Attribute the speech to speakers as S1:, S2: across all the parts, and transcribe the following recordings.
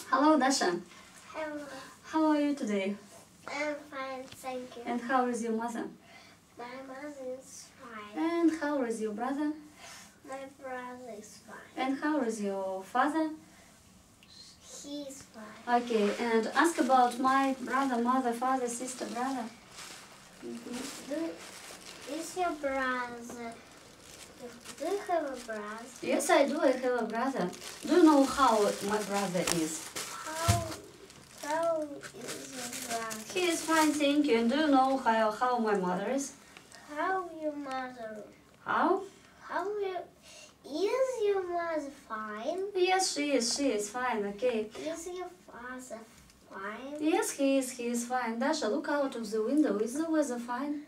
S1: Hello, Dasha.
S2: Hello.
S1: How are you today?
S2: I'm fine, thank you.
S1: And how is your mother?
S2: My mother is fine.
S1: And how is your brother?
S2: My brother is fine.
S1: And how is your father?
S2: He's fine.
S1: Okay, and ask about my brother, mother, father, sister, brother.
S2: Is your brother? Do you have a brother?
S1: Yes, I do. I have a brother. Do you know how my brother is?
S2: How is your brother?
S1: He is fine, thank you. And do you know how my mother is?
S2: How your mother?
S1: How?
S2: Is your mother fine?
S1: Yes, she is. She is fine. Okay.
S2: Is your father fine?
S1: Yes, he is. He is fine. Dasha, look out of the window. Is the weather fine?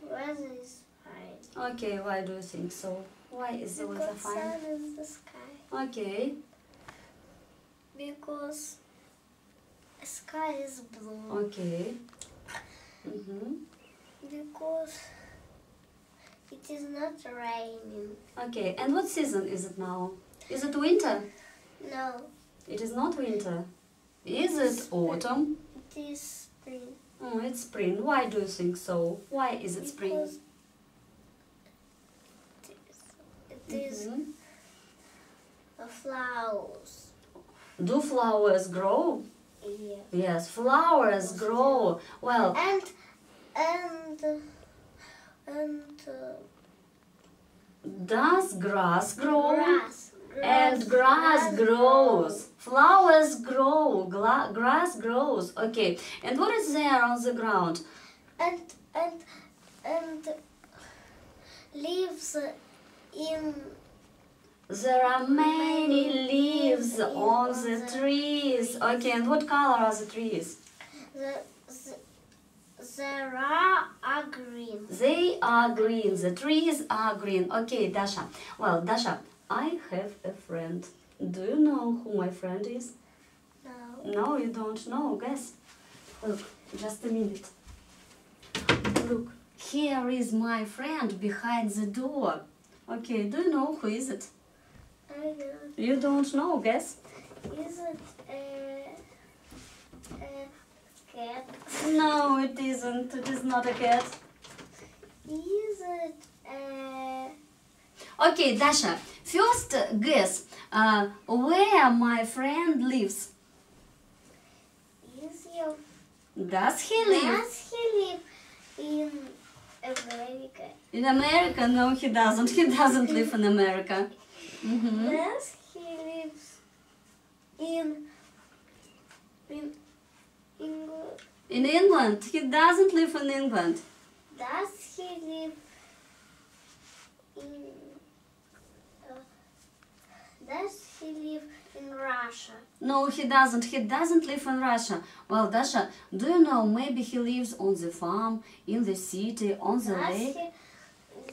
S2: Weather is fine.
S1: Okay. Why do you think so? Why is the weather
S2: Because
S1: fine?
S2: sun is the sky.
S1: Okay.
S2: Because sky is blue.
S1: Okay.
S2: Because it is not raining.
S1: Okay. And what season is it now? Is it winter?
S2: No,
S1: It is not winter. Is it autumn?
S2: it is spring.
S1: Oh, it's spring. Why do you think so? Why is it spring?
S2: Because it is flowers.
S1: Do flowers grow?
S2: Yeah.
S1: Yes, flowers grow. Well,
S2: And
S1: does grass grow?
S2: grass.
S1: And grass grows. Flowers grow. Grass grows. Okay. And what is there on the ground?
S2: And leaves in.
S1: There are many leaves on the trees. Okay. And what color are the trees?
S2: There are green.
S1: They are green. The trees are green. Okay, Dasha. Well, Dasha, I have a friend. Do you know who my friend is?
S2: No.
S1: No, you don't know. Guess. Look, just a minute. Look, here is my friend behind the door. Okay, do you know who is it?
S2: I don't.
S1: You don't know. Guess.
S2: Is it a cat?
S1: No, it isn't. It is not a cat.
S2: Is it a...
S1: Okay, Dasha. First, guess where my friend lives.
S2: Is your...
S1: Does he live
S2: Does he live in America?
S1: in America? No, he doesn't. He doesn't live in America.
S2: Does he live in England?
S1: In England? He doesn't live in England.
S2: Does he live in... does he live in Russia?
S1: No, he doesn't. He doesn't live in Russia. Well, Dasha, do you know, maybe he lives on the farm, in the city, on the
S2: Does
S1: lake?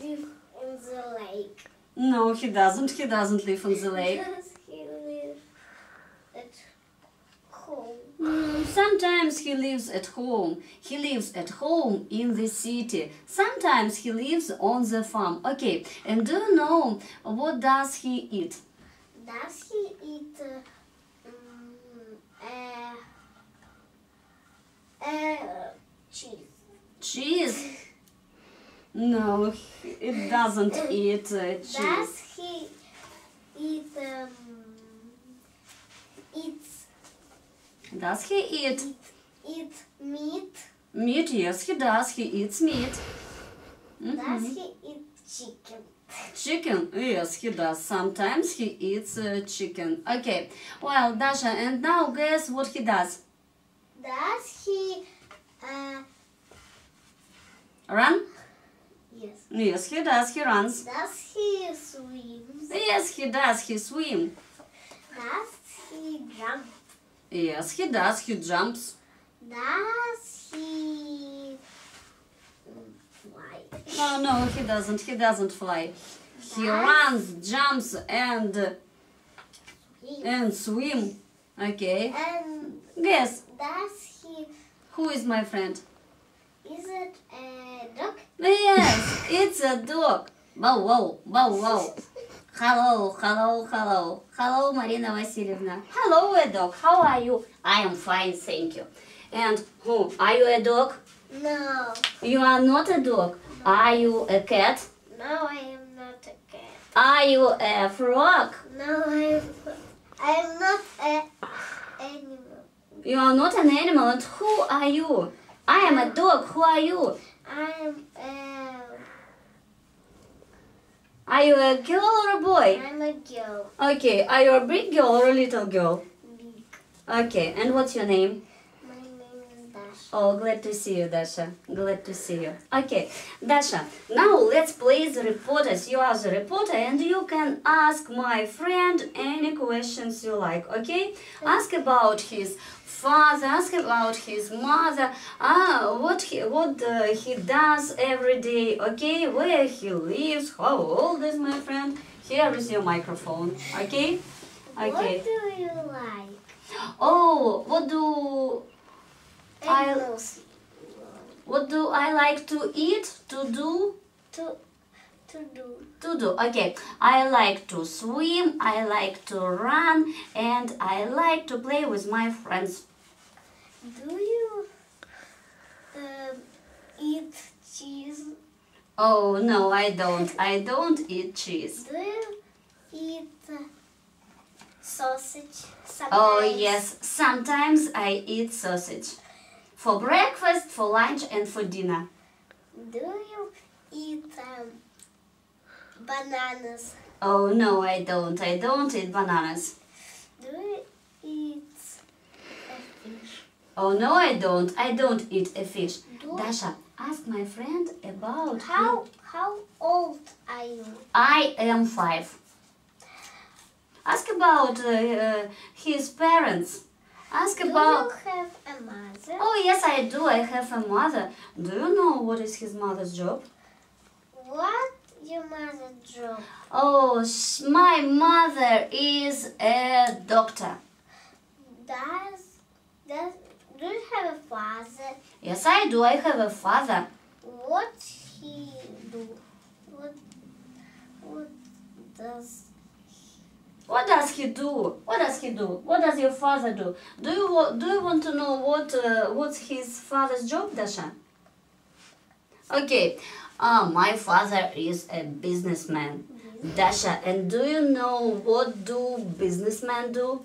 S2: he live in the lake?
S1: No, he doesn't. He doesn't live in the lake.
S2: Does he live at home?
S1: Sometimes he lives at home. He lives at home in the city. Sometimes he lives on the farm. Okay, and do you know what does he eat?
S2: Does he eat cheese?
S1: Cheese? No, it doesn't eat cheese.
S2: Does he eat eats
S1: Does he eat
S2: eat meat?
S1: meat? Yes, he does. He eats meat.
S2: Does he eat chicken?
S1: Chicken? Yes, he does. Sometimes he eats chicken. Okay, well, Dasha, and now guess what he does?
S2: Does he
S1: Run?
S2: yes?
S1: Yes, he does. He runs.
S2: Does he swim?
S1: Yes, he does. He swims.
S2: Does he jump?
S1: Yes, he does. He jumps.
S2: Does he fly?
S1: No, he doesn't. He doesn't fly. He runs, jumps, and swim. Okay.
S2: And
S1: Guess.
S2: does he?
S1: Who is my friend?
S2: Is it a dog?
S1: Yes, it's a dog. Bow wow, bow wow. Hello, hello, hello. Hello, Marina Vasilyevna. Hello, a dog. How are you? I am fine, thank you. And who? Are you a dog?
S2: No.
S1: You are not a dog. Are you a cat?
S2: No, I am not a cat.
S1: Are you a frog?
S2: No, I am not an animal.
S1: You are not an animal. And who are you? I am a dog. Who are you?
S2: I am
S1: Are you a girl or a boy?
S2: I'm a girl.
S1: Okay, are you a big girl or a little girl?
S2: Big.
S1: Okay, and what's your name?
S2: My name is Dasha.
S1: Oh, glad to see you, Dasha. Glad to see you. Okay, Dasha, now let's play the reporters. You are the reporter and you can ask my friend any questions you like, okay? Ask about his father, ask about his mother, what he does every day, okay? Where he lives, how old is my friend? Here is your microphone, okay? Okay.
S2: What do you like?
S1: Oh, what do
S2: Animals.
S1: I like to eat, to do?
S2: To do.
S1: To do, okay. I like to swim, I like to run, and I like to play with my friends.
S2: Do you eat cheese?
S1: Oh, no, I don't. I don't eat cheese.
S2: Do you eat sausage? Sometimes?
S1: Oh, yes, sometimes I eat sausage. For breakfast, for lunch, and for dinner.
S2: Do you eat bananas?
S1: Oh, no, I don't. I don't eat bananas.
S2: Do you eat a fish?
S1: Oh, no, I don't. I don't eat a fish.
S2: Do-
S1: Dasha, ask my friend about
S2: How old are you?
S1: I am 5. Ask about his parents. Ask
S2: Do
S1: about...
S2: you have a mother?
S1: Oh, yes, I do. I have a mother. Do you know what is his mother's job?
S2: What your mother's job?
S1: Oh, my mother is a doctor.
S2: Do you have a father?
S1: Yes, I do. I have a father.
S2: What he do? What does
S1: What does he do? What does he do? What does your father do? Do you want to know what's his father's job, Dasha? Okay, my father is a businessman, Dasha. And do you know what do businessmen do?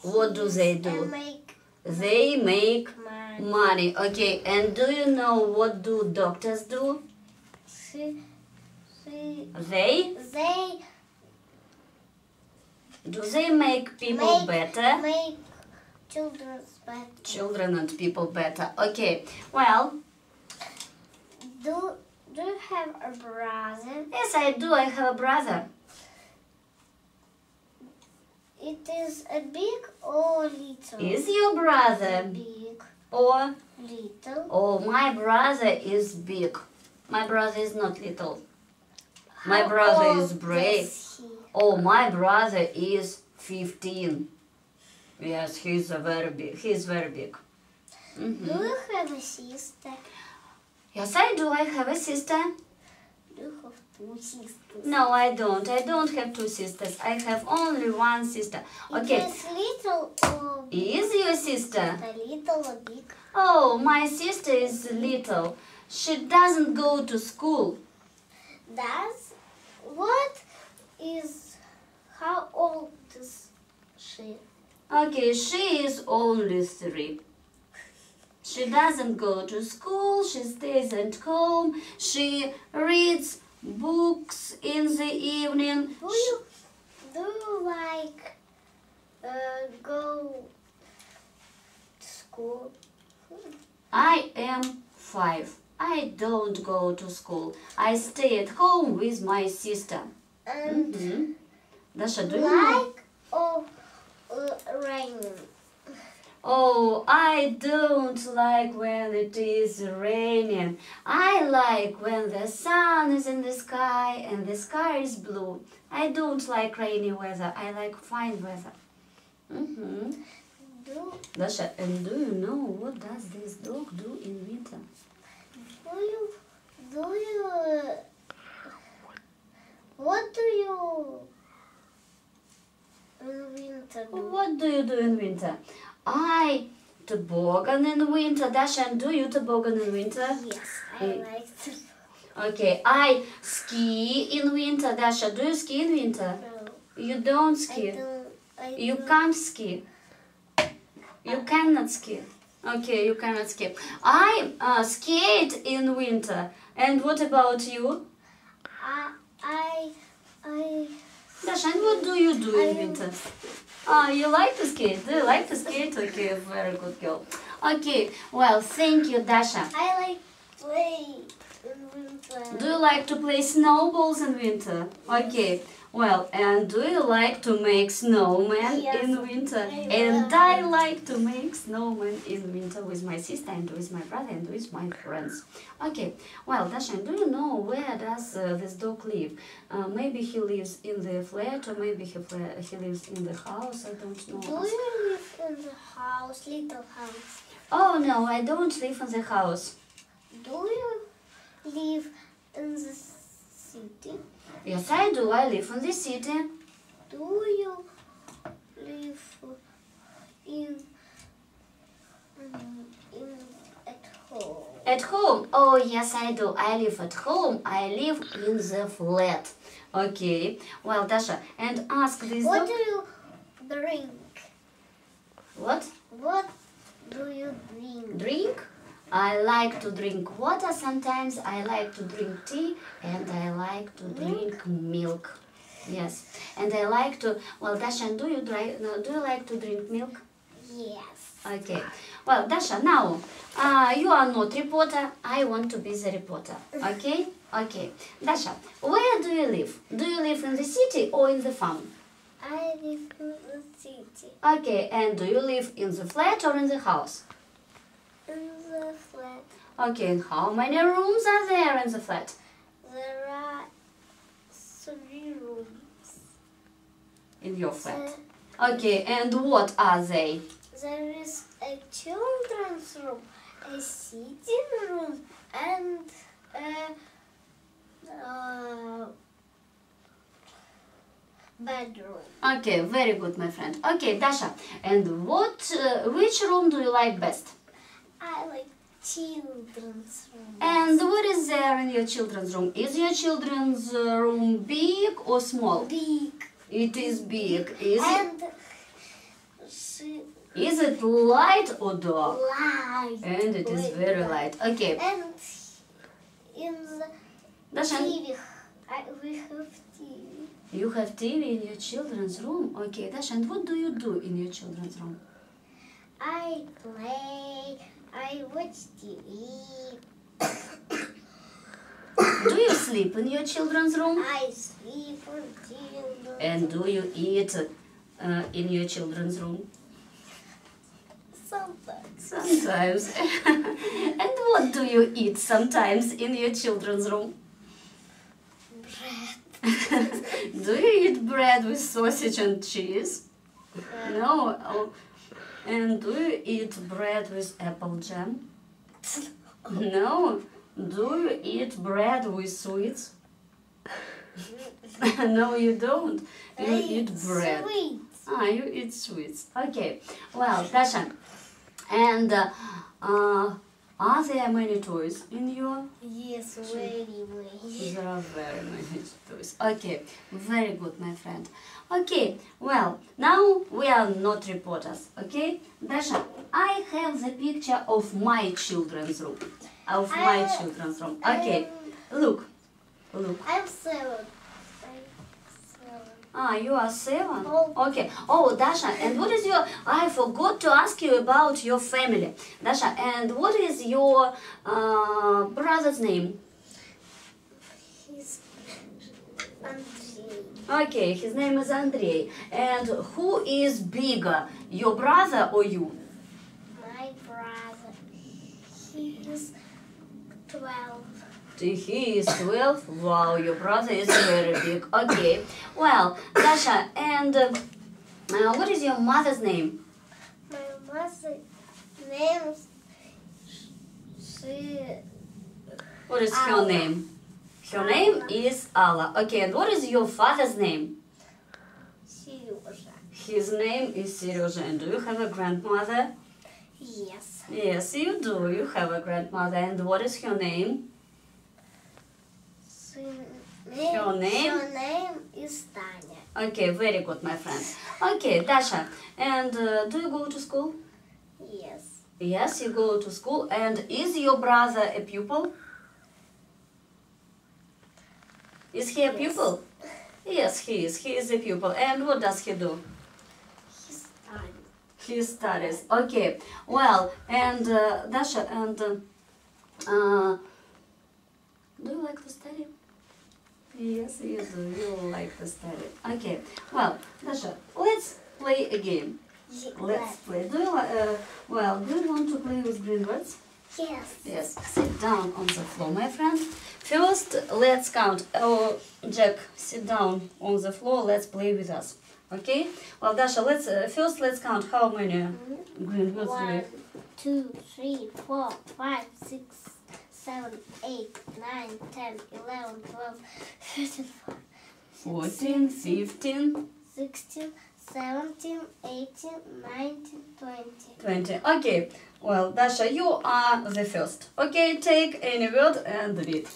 S1: What do they do? They make
S2: money.
S1: money. Okay, and do you know what do doctors do? They do they make people better?
S2: Make children better.
S1: Children and people better. Okay, well,
S2: Do you have a brother?
S1: yes, I do. I have a brother.
S2: It is a big or little?
S1: Is your brother
S2: Big,
S1: or
S2: little.
S1: oh, my brother is big. My brother is not little. My
S2: How
S1: brother
S2: old
S1: is brave.
S2: is he?
S1: Oh, my brother is 15. Yes, he's very big. He's very big. Mhm.
S2: Do you have a sister?
S1: Yes, I do. I have a sister.
S2: Do you have two sisters?
S1: No, I don't. I don't have 2 sisters. I have only 1 sister. Okay.
S2: It is little or big?
S1: Is your sister?
S2: A little or big?
S1: Oh, my sister is little. She doesn't go to school.
S2: How old is she?
S1: Okay, she is only 3. She doesn't go to school. She stays at home. She reads books in the evening.
S2: Do you like go to school?
S1: I am 5. I don't go to school. I stay at home with my sister.
S2: And
S1: Mhm. Dasha, do you know?
S2: like or raining?
S1: Oh, I don't like when it is raining. I like when the sun is in the sky and the sky is blue. I don't like rainy weather. I like fine weather. Mm-hmm. Dasha, and do you know what does this dog do in winter?
S2: What do you in winter do?
S1: What do you do in winter? I toboggan in winter. Dasha, and do you toboggan in winter?
S2: Yes, I like to.
S1: Okay, I ski in winter. Dasha, do you ski in winter?
S2: No,
S1: You don't ski. You can't ski. You cannot ski. Okay, you cannot ski. I skate in winter. And what about you?
S2: I
S1: Dasha, and what do you do in winter? You like to skate? Do you like to skate? Okay, very good girl. Okay, well, thank you, Dasha.
S2: I like play in winter.
S1: Do you like to play snowballs in winter? Okay, well, and do you like to make snowmen
S2: Yes,
S1: in winter?
S2: I
S1: And
S2: love
S1: I
S2: it.
S1: like to make snowmen in winter with my sister and with my brother and with my friends. Okay, well, Dasha, do you know where does this dog live? Maybe he lives in the flat or maybe he lives in the house, I don't know.
S2: Do you live in the house, little house?
S1: Oh no, I don't live in the house.
S2: Do you live in the city?
S1: Yes, I do. I live in the city.
S2: Do you live in at home?
S1: At home? Oh, yes, I do. I live at home. I live in the flat. Okay. Well, Dasha, and ask this
S2: What
S1: dog.
S2: do you drink?
S1: What?
S2: What do you drink?
S1: Drink? I like to drink water sometimes. I like to drink tea, and I like to drink milk. Yes. And I like to. Well, Dasha, do you like to drink milk?
S2: Yes.
S1: Okay. Well, Dasha, now you are not reporter. I want to be the reporter. Okay? Okay. Dasha, where do you live? Do you live in the city or in the farm?
S2: I live in the city.
S1: Okay. And do you live in the flat or in the house?
S2: In the flat.
S1: Okay. And how many rooms are there in the flat?
S2: There are 3 rooms.
S1: In your flat. Okay. And what are they?
S2: There is a children's room, a sitting room, and a bedroom.
S1: Okay. Very good, my friend. Okay, Dasha. And which room do you like best?
S2: I like children's room.
S1: And what is there in your children's room? Is your children's room big or small?
S2: Big.
S1: It is big.
S2: And
S1: Is it light or dark?
S2: light.
S1: And it is very light. Okay.
S2: And in the
S1: Dasha,
S2: TV, we have TV.
S1: you have TV in your children's room? Okay, Dasha, and what do you do in your children's room?
S2: I play, I watch TV,
S1: Do you sleep in your children's room?
S2: I sleep on children.
S1: And do you eat in your children's room?
S2: Sometimes.
S1: Sometimes. And what do you eat sometimes in your children's room?
S2: Bread.
S1: Do you eat bread with sausage and cheese? No. Oh. And do you eat bread with apple jam? No. Do you eat bread with sweets? No, you don't. You
S2: I
S1: eat bread.
S2: Sweets.
S1: Ah, you eat sweets. Okay. Well, Dasha, and are there many toys in your?
S2: Yes, very, very.
S1: There are very many toys. Okay, very good, my friend. Okay, well, now we are not reporters, okay? Dasha, I have the picture of my children's room. Children's room. Okay, look.
S2: I'm 7.
S1: Ah, you are 7?
S2: Oh.
S1: Okay. Oh, Dasha, and what is your... I forgot to ask you about your family. Dasha, and what is your brother's name?
S2: He's Andrei.
S1: Okay, his name is Andrei. And who is bigger, your brother or you?
S2: My brother. He is 12.
S1: He is 12? Wow, your brother is very big. Okay. Well, Dasha, and what is your mother's name?
S2: My mother's name, she,
S1: What is her
S2: Anna.
S1: name? Her name is Alla. Okay, and what is your father's name?
S2: Сережа.
S1: His name is Seryoja. And do you have a grandmother?
S2: Yes.
S1: Yes, you do. You have a grandmother. And what is her name? Her name?
S2: Her name is Tanya.
S1: Okay, very good, my friend. Okay, Dasha. And do you go to school?
S2: Yes.
S1: Yes, you go to school. And is your brother a pupil? Is he a
S2: Yes.
S1: pupil? Yes, he is. He is a pupil. And what does he do?
S2: He's Tanya.
S1: He studies. Okay. Well, and Dasha, and do you like to study? Yes, you do. You like to study. Okay. Well, Dasha, let's play a game. Let's play. Do you do you want to play with green words?
S2: Yes.
S1: Yes. Sit down on the floor, my friend. First, let's count. Oh, Jack, sit down on the floor. Let's play with us. Okay? Well, Dasha, let's count how many green words do we
S2: 1,
S1: have.
S2: 2, 3, 4, 5, 6, 7, 8, 9, 10, 11, 12, 13,
S1: 14, 15,
S2: 16, 17, 18, 19, 20.
S1: 20. Okay. Well, Dasha, you are the first. Okay, take any word and read.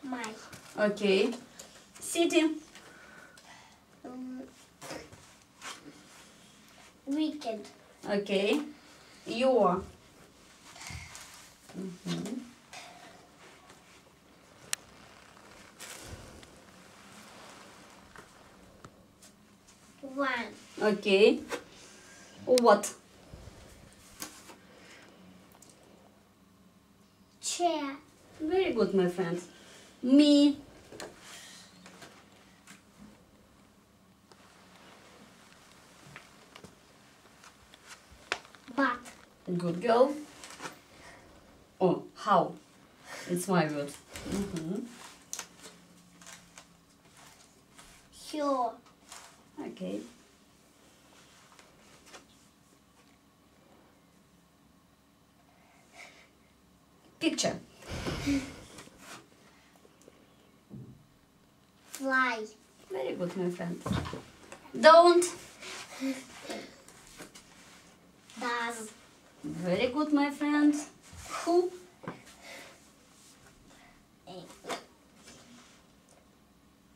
S2: My.
S1: Okay. City.
S2: Weekend.
S1: Okay. Your. Mhm.
S2: One.
S1: Okay. What?
S2: Chair.
S1: Very good, my friend. Me.
S2: Bat.
S1: Good girl. Oh, how? It's my word. Mhm.
S2: Here.
S1: Okay. Picture.
S2: Fly.
S1: Very good, my friend. Don't.
S2: Does.
S1: Very good, my friend. Who?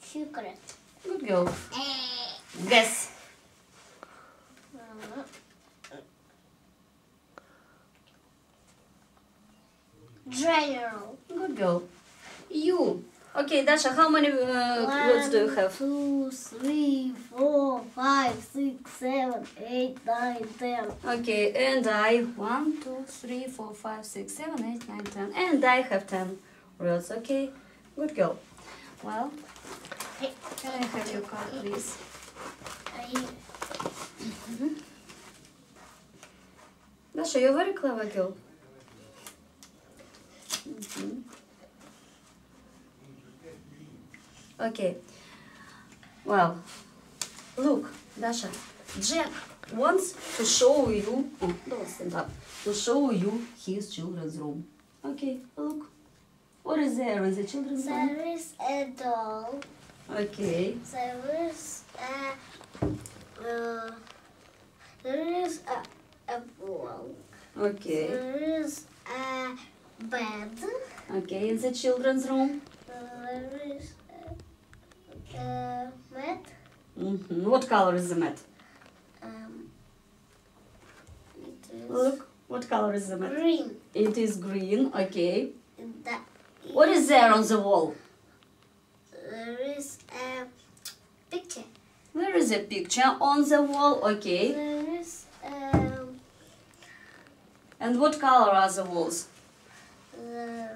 S2: Secret.
S1: Good girl. Guess.
S2: General.
S1: Good girl. You. Okay, Dasha, how many words do you have?
S2: 2, 3, 4, 5, 6, 7, 8, 9, 10.
S1: Okay, and I 1, 2, 3, 4, 5, 6, 7, 8, 9, 10. And I have 10 words. Okay, good girl. Well, can I have your card, please? Dasha, you're a very clever girl. Mhm. Okay. Well, look, Dasha, Jack wants to show you, don't stand up, to show you his children's room. Okay, look. What is there in the children's room?
S2: There is a doll.
S1: Okay.
S2: There is a ball.
S1: Okay.
S2: There is a bed.
S1: Okay, in the children's room.
S2: There is a mat.
S1: What color is the mat?
S2: It is
S1: Look, what color is the mat?
S2: green.
S1: It is green, okay.
S2: That
S1: What is there on the wall?
S2: There is a picture.
S1: There is a picture on the wall, okay.
S2: There is
S1: And what color are the walls?
S2: They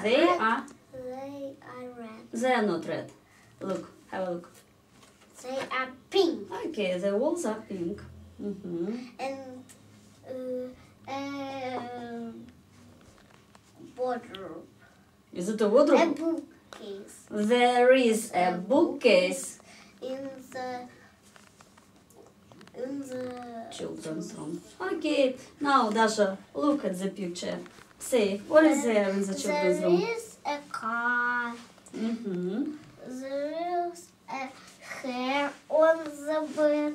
S1: They are
S2: red.
S1: They are not red. Look, have a look.
S2: They are pink.
S1: Okay, the walls are pink.
S2: And wardrobe.
S1: Is it a
S2: A
S1: wardrobe?
S2: bookcase.
S1: There is a bookcase.
S2: In the
S1: Children's room. Okay, now Dasha, look at the picture. Say, what is there in the children's
S2: there
S1: room?
S2: is car.
S1: Mm-hmm.
S2: There is a hair on the bed.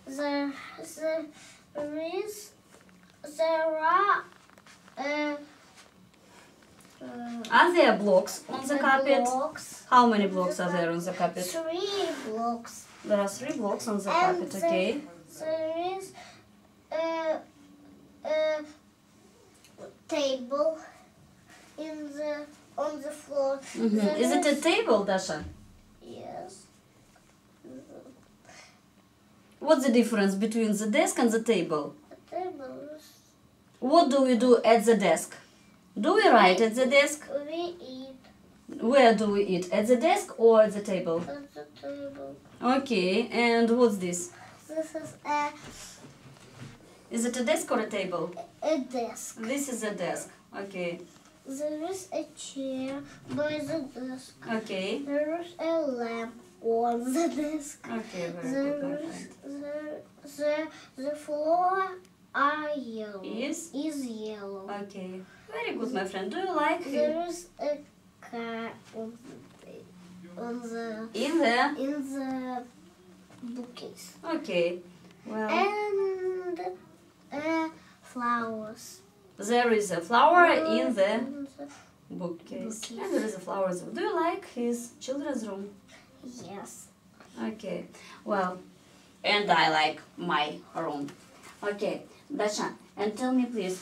S2: There are
S1: Are there blocks on the carpet?
S2: blocks.
S1: How many blocks are there on the carpet?
S2: 3 blocks.
S1: There are 3 blocks on the
S2: And
S1: carpet, okay?
S2: There is a table on the floor.
S1: Mm-hmm.
S2: There
S1: Is it a table, Dasha?
S2: Yes.
S1: What's the difference between the desk and the table?
S2: A table is
S1: What do we do at the desk? Do we write at the desk?
S2: we eat
S1: Where do we eat? At the desk or at the table?
S2: at the table.
S1: Okay, and what's this?
S2: This is
S1: Is it a desk or a table?
S2: a desk.
S1: This is a desk. Okay,
S2: There is a chair by the desk.
S1: okay,
S2: There is a lamp on the desk.
S1: okay, very good, my
S2: There
S1: friend.
S2: is the floor are yellow.
S1: Is?
S2: Is yellow.
S1: Okay, very good, my friend. Do you like
S2: There is a car on
S1: in there?
S2: the bookcase
S1: Okay, well,
S2: and flowers.
S1: there is a flower in the
S2: In the-
S1: bookcase.
S2: Bookcase.
S1: And there is a flower. Do you like his children's room?
S2: Yes.
S1: Okay, well, and I like my room. Okay, Dasha, and tell me please,